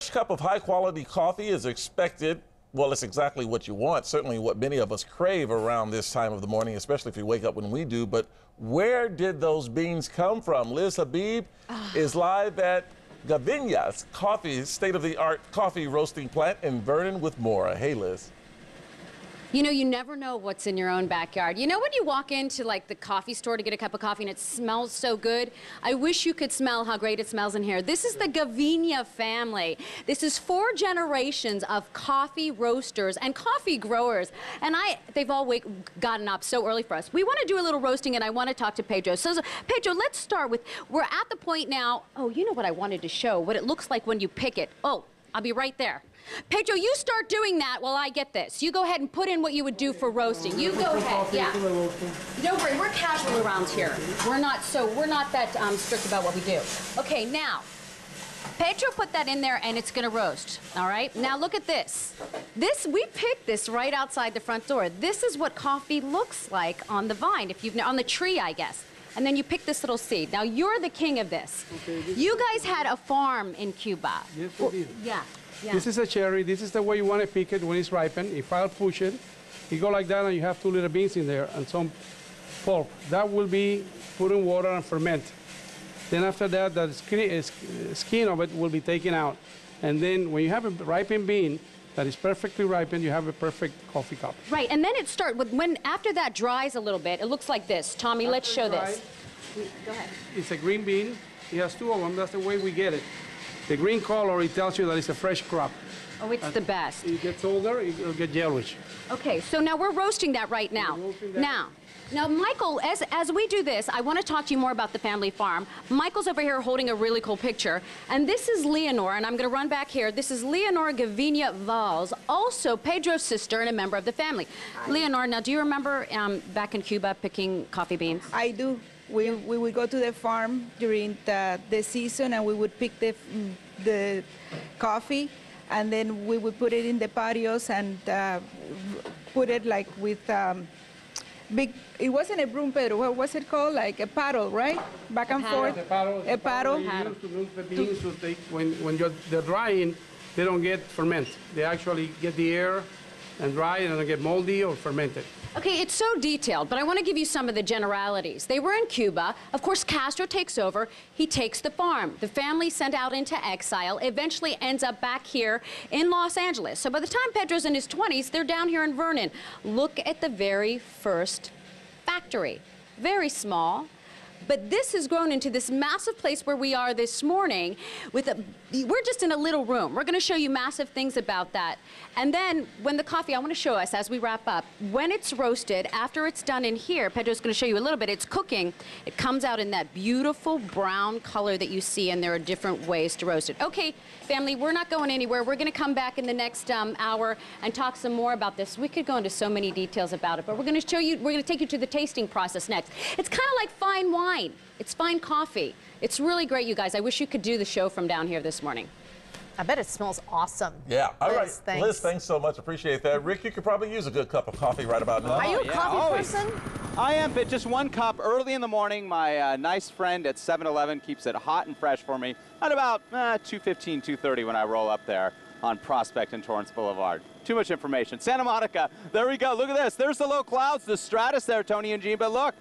fresh cup of high-quality coffee is expected. Well, it's exactly what you want, certainly what many of us crave around this time of the morning, especially if you wake up when we do. But where did those beans come from? Liz Habib is live at Gaviña's state-of-the-art coffee roasting plant in Vernon with more. Hey, Liz. You know, you never know what's in your own backyard. You know when you walk into like the coffee store to get a cup of coffee and it smells so good? I wish you could smell how great it smells in here. This is the Gaviña family. This is 4 generations of coffee roasters and coffee growers. And they've all gotten up so early for us. We want to do a little roasting and I want to talk to Pedro. So Pedro, let's start with, we're at the point now, oh, you know what I wanted to show, what it looks like when you pick it. Oh, I'll be right there. Pedro, you start doing that while I get this. You go ahead and put in what you would do for roasting. You go ahead, yeah. Don't worry, we're casual around here. We're not that strict about what we do. Okay, now, Pedro put that in there and it's gonna roast, all right? Now look at this. We picked this right outside the front door. This is what coffee looks like on the vine, on the tree, I guess. And then you pick this little seed. Now you're the king of this. Okay, you guys had a farm in Cuba. Yes, we did. Yeah. Yeah. This is a cherry. This is the way you want to pick it when it's ripened. If I'll push it, you go like that and you have 2 little beans in there and some pulp. That will be put in water and ferment. Then after that, the skin of it will be taken out. And then when you have a ripened bean that is perfectly ripened, you have a perfect coffee cup. Right, and then it starts with, after that dries a little bit, it looks like this. Tommy, let's show this. Go ahead. It's a green bean. It has 2 of them. That's the way we get it. The green color, it tells you that it's a fresh crop. Oh, it's the best. It gets older, it'll get yellowish. Okay, so now we're roasting that right now. Now, Michael, as we do this, I want to talk to you more about the family farm. Michael's over here holding a really cool picture. And this is Leonor, and I'm going to run back here. This is Leonor Gaviña Valls, also Pedro's sister and a member of the family. Hi. Leonor, now do you remember back in Cuba picking coffee beans? I do. We would go to the farm during the season and we would pick the coffee and then we would put it in the patios and put it like with it wasn't a broom, Pedro, what was it called? Like a paddle, right? Back and forth. A paddle. You use to move the beans so when they're drying, they don't get fermented. They actually get the air and dry and they get moldy or fermented. Okay, it's so detailed, but I want to give you some of the generalities. They were in Cuba. Of course, Castro takes over. He takes the farm. The family sent out into exile, eventually ends up back here in Los Angeles. So by the time Pedro's in his 20s, they're down here in Vernon. Look at the very first factory. Very small. But this has grown into this massive place where we are this morning we're just in a little room. We're gonna show you massive things about that. And then when the coffee, I wanna show us as we wrap up, when it's roasted, after it's done in here, Pedro's gonna show you a little bit, it's cooking, it comes out in that beautiful brown color that you see, and there are different ways to roast it. Okay, family, we're not going anywhere. We're gonna come back in the next hour and talk some more about this. We could go into so many details about it, but we're gonna take you to the tasting process next. It's kind of like fine wine. It's fine coffee. It's really great, you guys. I wish you could do the show from down here this morning. I bet it smells awesome. Yeah. All right. Thanks. Liz, thanks so much. Appreciate that. Rick, you could probably use a good cup of coffee right about now. Are you a coffee person? I am, but just 1 cup early in the morning. My nice friend at 7-Eleven keeps it hot and fresh for me at about 2:15, 2:30 when I roll up there on Prospect and Torrance Boulevard. Too much information. Santa Monica, there we go. Look at this. There's the low clouds, the stratus there, Tony and Gene, but look.